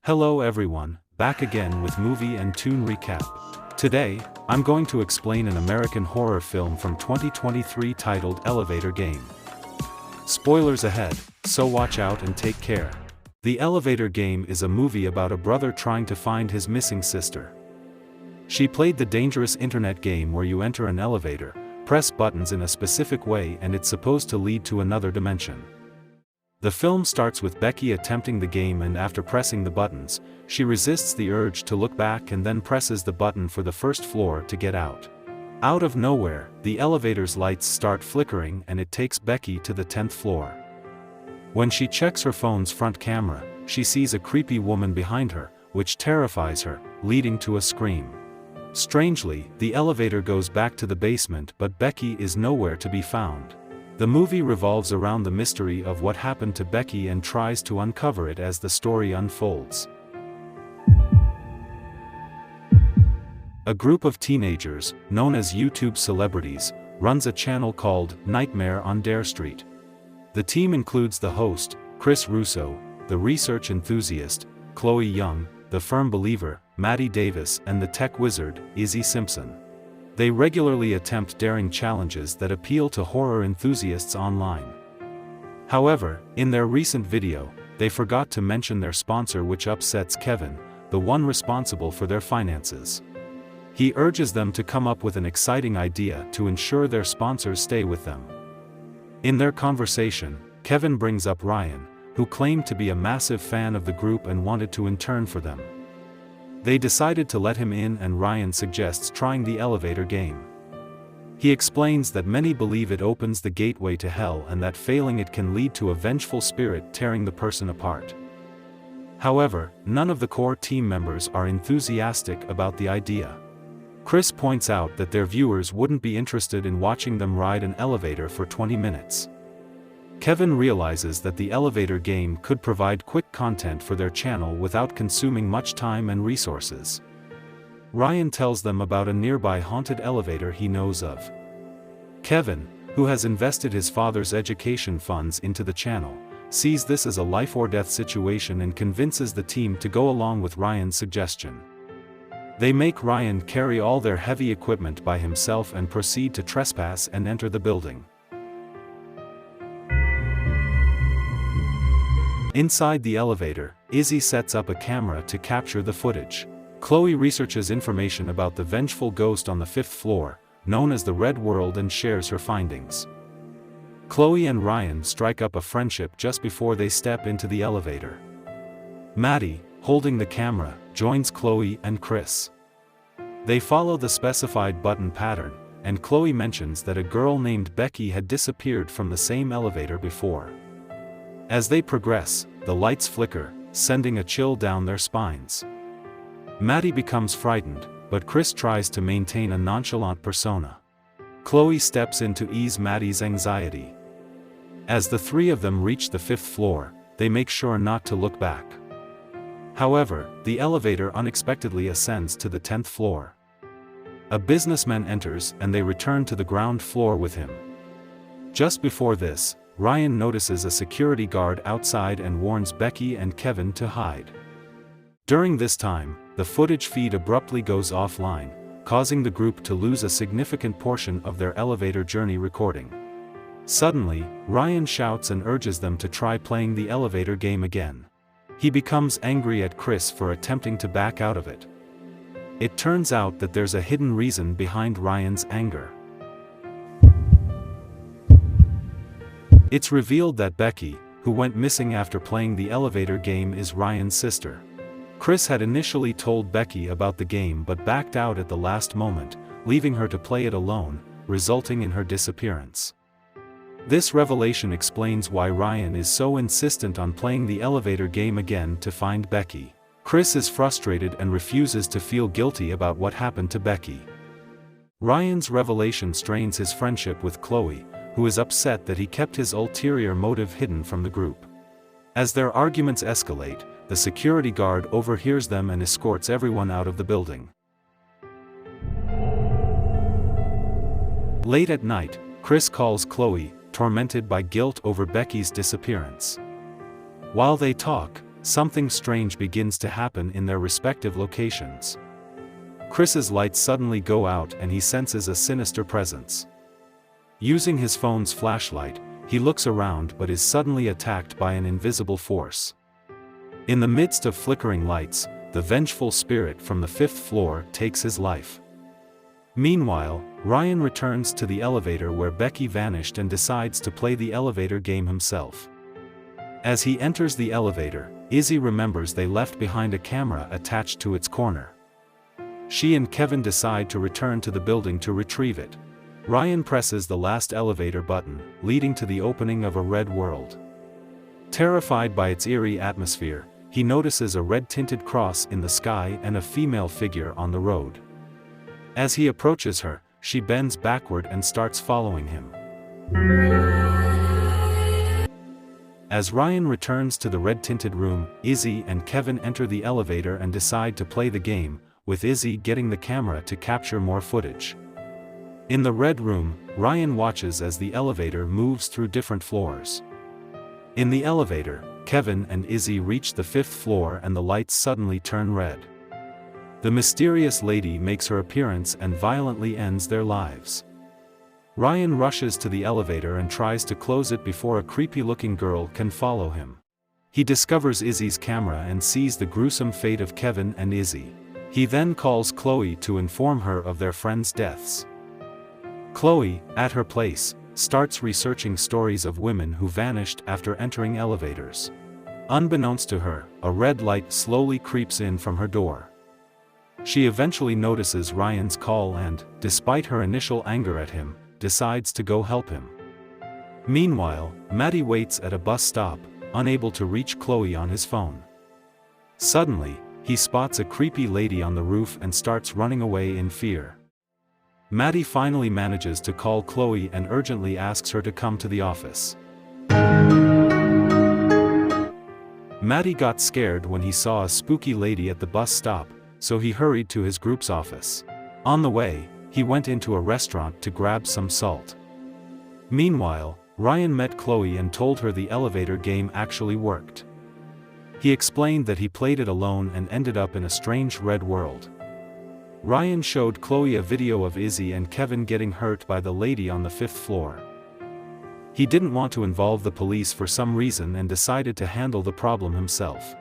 Hello everyone, back again with movie and tune recap. Today, I'm going to explain an American horror film from 2023 titled Elevator Game. Spoilers ahead, so watch out and take care. The Elevator Game is a movie about a brother trying to find his missing sister. She played the dangerous internet game where you enter an elevator, press buttons in a specific way and it's supposed to lead to another dimension. The film starts with Becky attempting the game, and after pressing the buttons, she resists the urge to look back and then presses the button for the first floor to get out. Out of nowhere, the elevator's lights start flickering and it takes Becky to the 10th floor. When she checks her phone's front camera, she sees a creepy woman behind her, which terrifies her, leading to a scream. Strangely, the elevator goes back to the basement, but Becky is nowhere to be found. The movie revolves around the mystery of what happened to Becky and tries to uncover it as the story unfolds. A group of teenagers, known as YouTube celebrities, runs a channel called Nightmare on Dare Street. The team includes the host, Chris Russo, the research enthusiast, Chloe Young, the firm believer, Maddie Davis, and the tech wizard, Izzy Simpson. They regularly attempt daring challenges that appeal to horror enthusiasts online. However, in their recent video, they forgot to mention their sponsor, which upsets Kevin, the one responsible for their finances. He urges them to come up with an exciting idea to ensure their sponsors stay with them. In their conversation, Kevin brings up Ryan, who claimed to be a massive fan of the group and wanted to intern for them. They decided to let him in, and Ryan suggests trying the elevator game. He explains that many believe it opens the gateway to hell and that failing it can lead to a vengeful spirit tearing the person apart. However, none of the core team members are enthusiastic about the idea. Chris points out that their viewers wouldn't be interested in watching them ride an elevator for 20 minutes. Kevin realizes that the elevator game could provide quick content for their channel without consuming much time and resources. Ryan tells them about a nearby haunted elevator he knows of. Kevin, who has invested his father's education funds into the channel, sees this as a life-or-death situation and convinces the team to go along with Ryan's suggestion. They make Ryan carry all their heavy equipment by himself and proceed to trespass and enter the building. Inside the elevator, Izzy sets up a camera to capture the footage. Chloe researches information about the vengeful ghost on the 5th floor, known as the Red World, and shares her findings. Chloe and Ryan strike up a friendship just before they step into the elevator. Maddie, holding the camera, joins Chloe and Chris. They follow the specified button pattern, and Chloe mentions that a girl named Becky had disappeared from the same elevator before. As they progress, the lights flicker, sending a chill down their spines. Maddie becomes frightened, but Chris tries to maintain a nonchalant persona. Chloe steps in to ease Maddie's anxiety. As the three of them reach the 5th floor, they make sure not to look back. However, the elevator unexpectedly ascends to the 10th floor. A businessman enters and they return to the ground floor with him. Just before this, Ryan notices a security guard outside and warns Becky and Kevin to hide. During this time, the footage feed abruptly goes offline, causing the group to lose a significant portion of their elevator journey recording. Suddenly, Ryan shouts and urges them to try playing the elevator game again. He becomes angry at Chris for attempting to back out of it. It turns out that there's a hidden reason behind Ryan's anger. It's revealed that Becky, who went missing after playing the elevator game, is Ryan's sister. Chris had initially told Becky about the game but backed out at the last moment, leaving her to play it alone, resulting in her disappearance. This revelation explains why Ryan is so insistent on playing the elevator game again to find Becky. Chris is frustrated and refuses to feel guilty about what happened to Becky. Ryan's revelation strains his friendship with Chloe, who is upset that he kept his ulterior motive hidden from the group. As their arguments escalate, the security guard overhears them and escorts everyone out of the building. Late at night, Chris calls Chloe, tormented by guilt over Becky's disappearance. While they talk, something strange begins to happen in their respective locations. Chris's lights suddenly go out and he senses a sinister presence. Using his phone's flashlight, he looks around but is suddenly attacked by an invisible force. In the midst of flickering lights, the vengeful spirit from the 5th floor takes his life. Meanwhile, Ryan returns to the elevator where Becky vanished and decides to play the elevator game himself. As he enters the elevator, Izzy remembers they left behind a camera attached to its corner. She and Kevin decide to return to the building to retrieve it. Ryan presses the last elevator button, leading to the opening of a red world. Terrified by its eerie atmosphere, he notices a red-tinted cross in the sky and a female figure on the road. As he approaches her, she bends backward and starts following him. As Ryan returns to the red-tinted room, Izzy and Kevin enter the elevator and decide to play the game, with Izzy getting the camera to capture more footage. In the red room, Ryan watches as the elevator moves through different floors. In the elevator, Kevin and Izzy reach the 5th floor and the lights suddenly turn red. The mysterious lady makes her appearance and violently ends their lives. Ryan rushes to the elevator and tries to close it before a creepy-looking girl can follow him. He discovers Izzy's camera and sees the gruesome fate of Kevin and Izzy. He then calls Chloe to inform her of their friends' deaths. Chloe, at her place, starts researching stories of women who vanished after entering elevators. Unbeknownst to her, a red light slowly creeps in from her door. She eventually notices Ryan's call and, despite her initial anger at him, decides to go help him. Meanwhile, Matty waits at a bus stop, unable to reach Chloe on his phone. Suddenly, he spots a creepy lady on the roof and starts running away in fear. Matty finally manages to call Chloe and urgently asks her to come to the office. Matty got scared when he saw a spooky lady at the bus stop, so he hurried to his group's office. On the way, he went into a restaurant to grab some salt. Meanwhile, Ryan met Chloe and told her the elevator game actually worked. He explained that he played it alone and ended up in a strange red world. Ryan showed Chloe a video of Izzy and Kevin getting hurt by the lady on the 5th floor. He didn't want to involve the police for some reason and decided to handle the problem himself.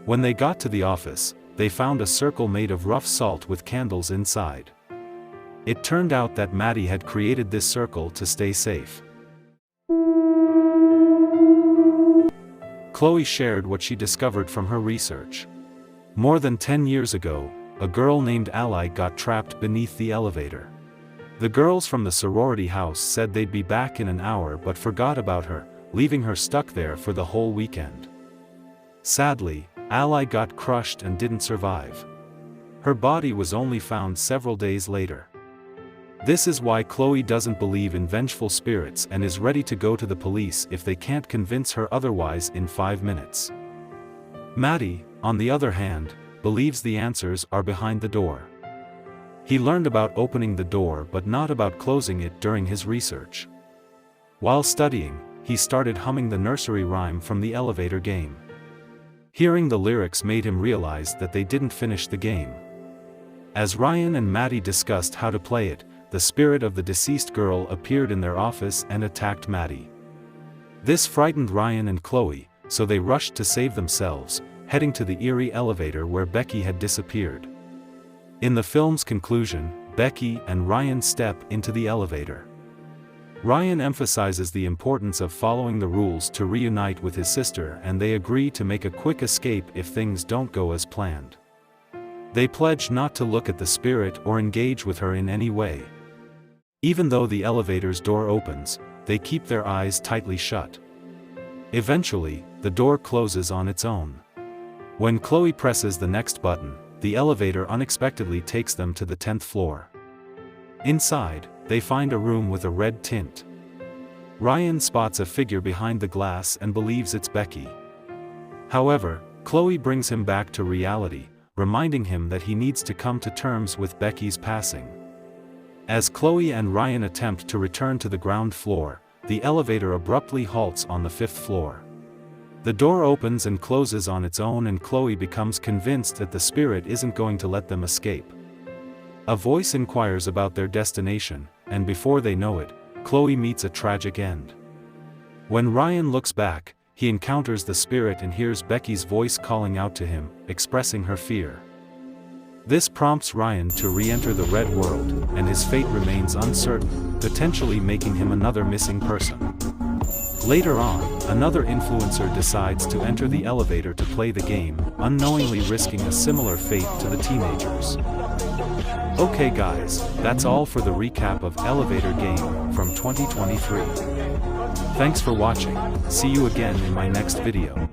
When they got to the office, they found a circle made of rough salt with candles inside. It turned out that Matty had created this circle to stay safe. Chloe shared what she discovered from her research. More than 10 years ago, a girl named Ally got trapped beneath the elevator. The girls from the sorority house said they'd be back in an hour but forgot about her, leaving her stuck there for the whole weekend. Sadly, Ally got crushed and didn't survive. Her body was only found several days later. This is why Chloe doesn't believe in vengeful spirits and is ready to go to the police if they can't convince her otherwise in 5 minutes. Matty, on the other hand, believes the answers are behind the door. He learned about opening the door but not about closing it during his research. While studying, he started humming the nursery rhyme from the elevator game. Hearing the lyrics made him realize that they didn't finish the game. As Ryan and Matty discussed how to play it, the spirit of the deceased girl appeared in their office and attacked Matty. This frightened Ryan and Chloe, so they rushed to save themselves, heading to the eerie elevator where Becky had disappeared. In the film's conclusion, Becky and Ryan step into the elevator. Ryan emphasizes the importance of following the rules to reunite with his sister, and they agree to make a quick escape if things don't go as planned. They pledge not to look at the spirit or engage with her in any way. Even though the elevator's door opens, they keep their eyes tightly shut. Eventually, the door closes on its own. When Chloe presses the next button, the elevator unexpectedly takes them to the 10th floor. Inside, they find a room with a red tint. Ryan spots a figure behind the glass and believes it's Becky. However, Chloe brings him back to reality, reminding him that he needs to come to terms with Becky's passing. As Chloe and Ryan attempt to return to the ground floor, the elevator abruptly halts on the 5th floor. The door opens and closes on its own, and Chloe becomes convinced that the spirit isn't going to let them escape. A voice inquires about their destination, and before they know it, Chloe meets a tragic end. When Ryan looks back, he encounters the spirit and hears Becky's voice calling out to him, expressing her fear. This prompts Ryan to re-enter the Red World, and his fate remains uncertain, potentially making him another missing person. Later on, another influencer decides to enter the elevator to play the game, unknowingly risking a similar fate to the teenagers. Okay guys, that's all for the recap of Elevator Game from 2023. Thanks for watching, see you again in my next video.